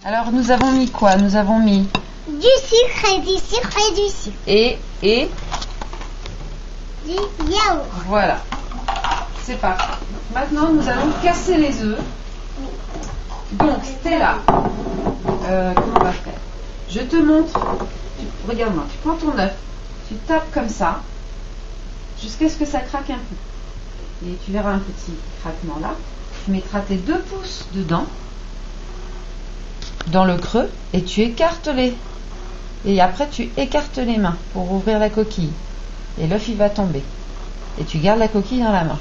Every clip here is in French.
Alors, nous avons mis quoi? Nous avons mis du sucre et du sucre et du sucre. Et du yaourt. Voilà. C'est parti. Maintenant, nous allons casser les œufs. Donc, Stella, comment on va faire? Je te montre. Regarde-moi, tu prends ton œuf, tu tapes comme ça, jusqu'à ce que ça craque un peu. Et tu verras un petit craquement là. Tu mettras tes 2 pouces dedans, dans le creux, et tu écartes les. Et après, tu écartes les mains pour ouvrir la coquille. Et l'œuf, il va tomber. Et tu gardes la coquille dans la main.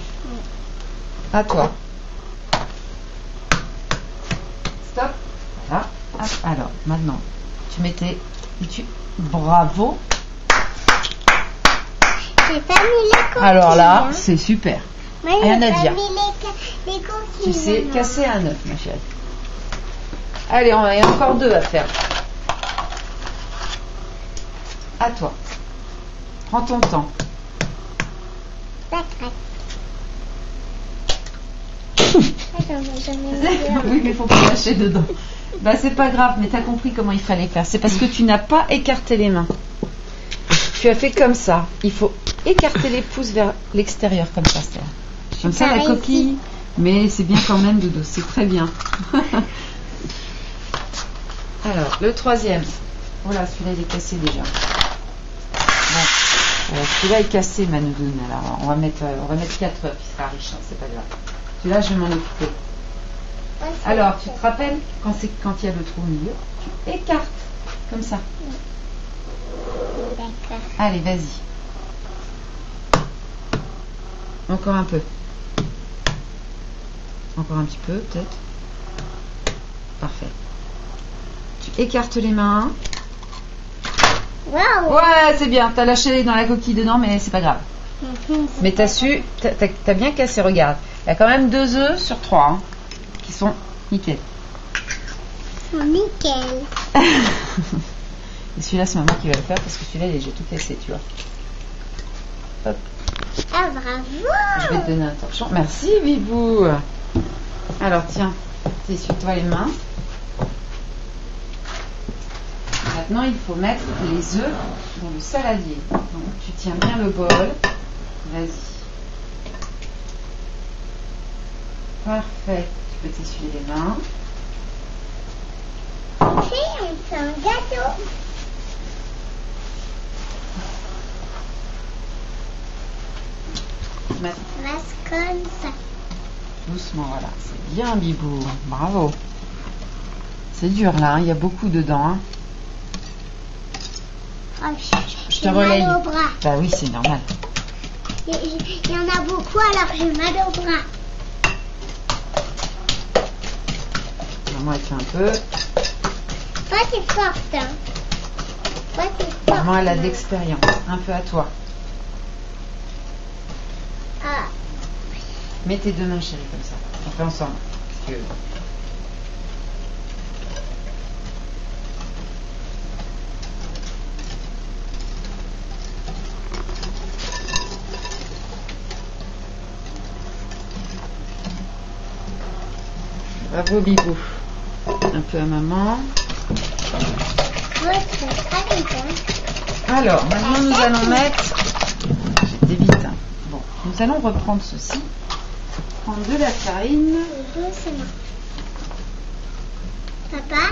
À toi. Stop. Voilà. Hop. Alors, maintenant, tu mettais. Bravo. J'ai pas mis les coquilles. Alors là, c'est super. Moi, Rien à j'ai pas dire. mis les coquilles. Tu sais maman. casser un œuf, ma chérie. Allez, il y a encore 2 à faire. À toi. Prends ton temps. Ça craque. Attends, j'en ai Oui, mais il faut pas lâcher dedans. Bah, c'est pas grave, mais tu as compris comment il fallait faire. C'est parce que tu n'as pas écarté les mains. Tu as fait comme ça. Il faut écarter les pouces vers l'extérieur, comme ça, Stella. Comme ça, la coquille. Mais c'est bien quand même, Dodo. C'est très bien. Alors, le 3e. Voilà, celui-là, il est cassé déjà. Bon. Celui-là est cassé, ma noudoune. Alors, on va mettre 4 œufs. Il sera riche, hein, c'est pas grave. Celui-là, je vais m'en occuper. Alors, tu te rappelles, quand il y a le trou au milieu, tu écartes, comme ça. D'accord. Allez, vas-y. Encore un peu. Encore un petit peu, peut-être. Parfait. Tu écartes les mains. Waouh. Ouais, c'est bien. T'as lâché dans la coquille dedans, mais c'est pas grave. Mais t'as bien cassé, regarde. Il y a quand même 2 œufs sur 3 hein, qui sont nickel. Nickel. Et celui-là, c'est maman qui va le faire parce que celui-là, j'ai tout cassé, tu vois. Hop. Ah, bravo. Je vais te donner un torchon. Merci, Bibou. Alors, tiens, essuie-toi les mains. Maintenant, il faut mettre les œufs dans le saladier. Donc, tu tiens bien le bol. Vas-y. Parfait. Tu peux t'essuyer les mains. C'est un gâteau. Reste comme ça. Doucement, voilà. C'est bien, Bibou. Bravo. C'est dur, là. Hein. Il y a beaucoup dedans. Hein. Oh, Je te j'ai relaye. mal au bras. Bah oui, c'est normal. Il y en a beaucoup alors j'ai mal au bras. Maman, elle fait un peu. Toi, t'es forte. Hein. Toi, t'es forte. Maman, elle a de l'expérience. Un peu à toi. Ah. Mets tes 2 mains, chérie, comme ça. On fait ensemble. Si tu veux. Bravo, Bibou. Un peu à maman. Ouais, c'est très bien. Alors, maintenant, nous allons mettre... J'étais vite. Hein. Bon, nous allons reprendre ceci. Prendre de la farine. Doucement. Papa,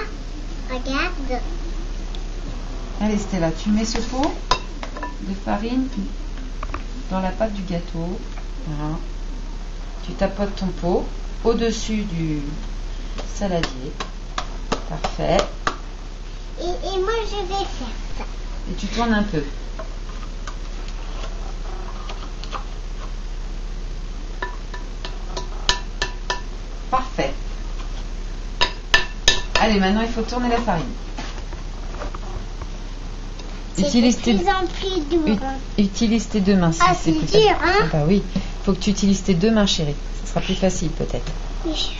regarde. Allez, Stella, tu mets ce pot de farine dans la pâte du gâteau. Voilà. Tu tapotes ton pot au-dessus du saladier. Parfait. Et moi, je vais faire ça. Et tu tournes un peu. Parfait. Allez, maintenant, il faut tourner la farine. C'est Utilise de tes... plus en plus dur. Utilise tes 2 mains. Ah, si c'est peut-être- dur, hein? Ah bah oui. Il faut que tu utilises tes 2 mains, chérie. Ce sera plus facile, peut-être. Oui.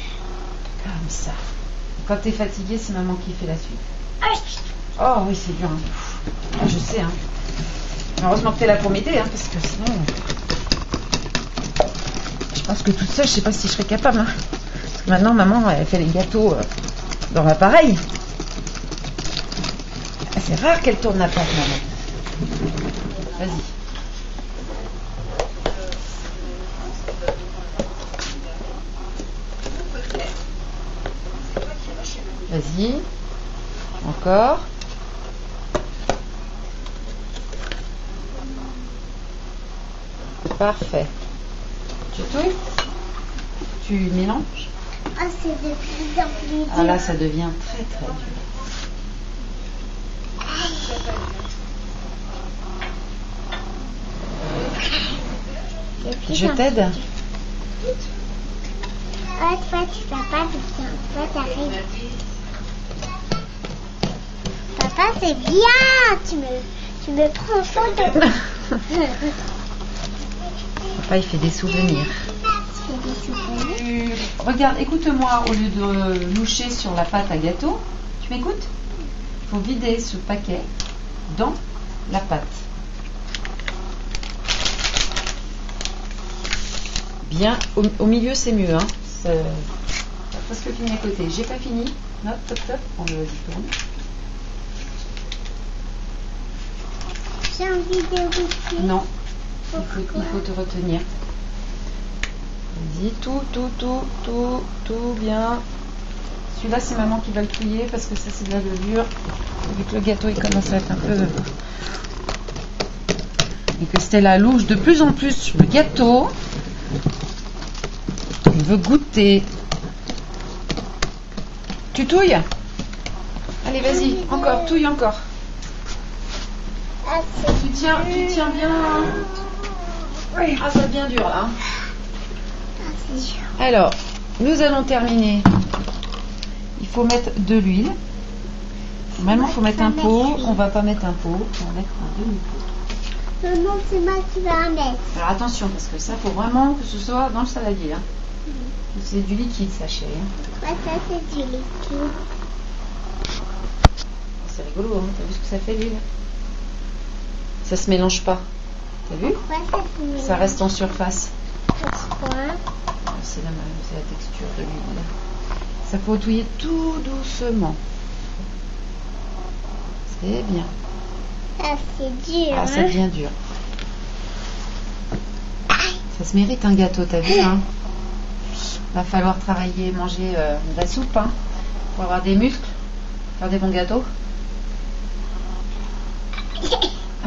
Comme ça. Quand tu es fatiguée, c'est maman qui fait la suite. Ah, Oh oui, c'est dur. Hein. Ah, je sais. Hein. Heureusement que tu es là pour m'aider, hein, parce que sinon... Je pense que toute seule, je sais pas si je serais capable. Hein. Parce que maintenant, maman, elle fait les gâteaux dans l'appareil. C'est rare qu'elle tourne la pâte, maman. Vas-y. Vas-y. Encore. Parfait. Tu touilles? Tu mélanges? Ah, c'est de plus en plus dur. Ah là, ça devient très très dur. Je t'aide? Ah, toi, tu fais pas bien. Toi, t'arrives. Papa, c'est bien. Tu me prends en photo. Papa, il fait des souvenirs. Tu fais des souvenirs. Regarde, écoute-moi, au lieu de loucher sur la pâte à gâteau, tu m'écoutes? Il faut vider ce paquet dans la pâte. Bien, au milieu c'est mieux. Hein. C'est presque fini à côté. J'ai pas fini. Non, top, top. On le diplôme. J'ai envie de goûter. Non, il faut te retenir. Vas-y, tout bien. Celui-là, c'est maman qui va le touiller parce que ça, c'est de la levure. Vu que le gâteau, il commence à être un peu... Et que Stella louche de plus en plus sur le gâteau. Il veut goûter. Tu touilles? Allez, vas-y, encore, touille encore. Ah, Tu tiens bien. Ah, ça devient dur là. c'est dur. Alors, nous allons terminer. Il faut mettre de l'huile. Normalement, il faut mettre un pot. On va pas mettre un pot. On va mettre un demi-pot. Non, c'est moi qui vais en mettre. Alors attention, parce que ça, faut vraiment que ce soit dans le saladier. Hein. C'est du liquide, ça, chérie. Hein. Ouais, ça, c'est du liquide. C'est rigolo, hein. T'as vu ce que ça fait, l'huile? Ça se mélange pas. T'as vu? Pourquoi ça se mélange? Ça reste en surface. Pourquoi? C'est la texture de l'huile. Ça faut touiller tout doucement. C'est bien. Ah, c'est dur. Ah, ça devient dur. Ça se mérite un gâteau, t'as vu, hein? Va falloir travailler, manger de la soupe, hein, pour avoir des muscles, faire des bons gâteaux.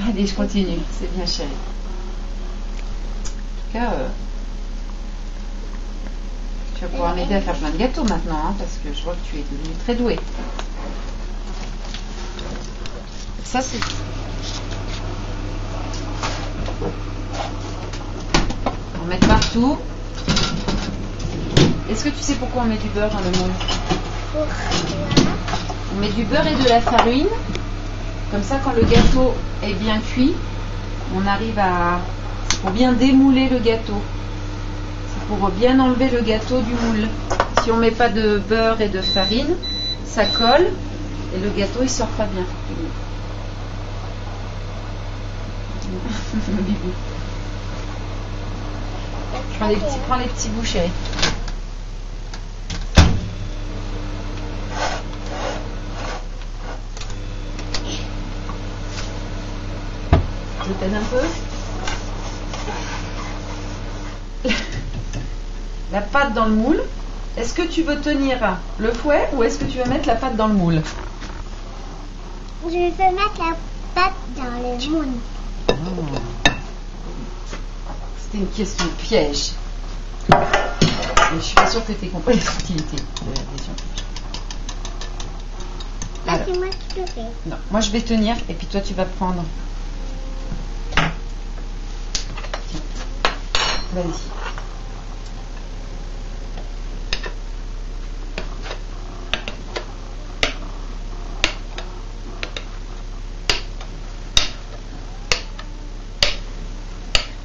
Allez, je continue, c'est bien, chérie. En tout cas, tu vas pouvoir m'aider à faire plein de gâteaux maintenant, hein, parce que je vois que tu es devenue très douée. Ça, c'est... On va mettre partout. Est-ce que tu sais pourquoi on met du beurre dans le moule? Pourquoi? On met du beurre et de la farine. Comme ça, quand le gâteau est bien cuit, on arrive à... C'est pour bien démouler le gâteau. C'est pour bien enlever le gâteau du moule. Si on ne met pas de beurre et de farine, ça colle et le gâteau, il sort pas bien. Prends les petits bouts, chérie. Je t'aide un peu. La pâte dans le moule. Est-ce que tu veux tenir le fouet ou est-ce que tu veux mettre la pâte dans le moule? Je vais mettre la pâte dans le moule. Oh. C'était une question piège. Mais je suis pas sûre que tu aies compris la subtilité de la question piège. Ah, c'est moi qui le fais. Non, moi je vais tenir et puis toi tu vas prendre. Tiens. Vas-y.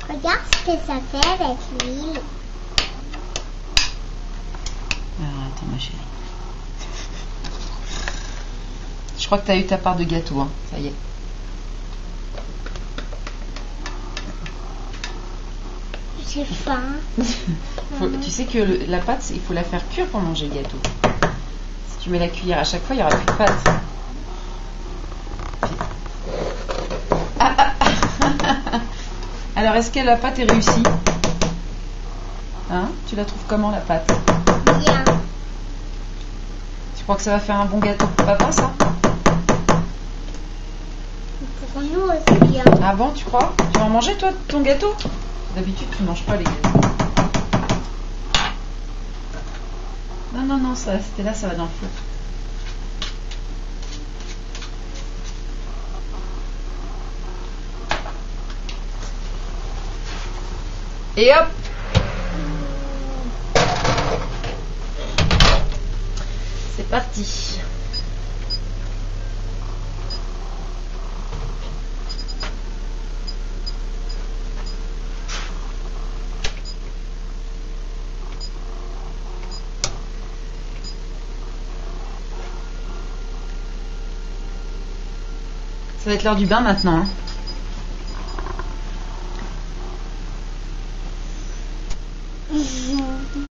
Regarde ce que ça fait avec l'huile. Alors, attends ma chérie. Je crois que tu as eu ta part de gâteau, hein. Ça y est. J'ai faim. Tu sais que la pâte, il faut la faire cuire pour manger le gâteau. Si tu mets la cuillère à chaque fois, il n'y aura plus de pâte. Alors, est-ce que la pâte est réussie? Hein? Tu la trouves comment, la pâte? Bien. Tu crois que ça va faire un bon gâteau pour papa, ça? Pour nous aussi bien. Ah bon, tu crois? Tu vas en manger, toi, ton gâteau? D'habitude, tu ne manges pas les gâteaux. Non, non, non, ça, c'était là, ça va dans le feu. Et hop! C'est parti. Ça va être l'heure du bain maintenant. Hein.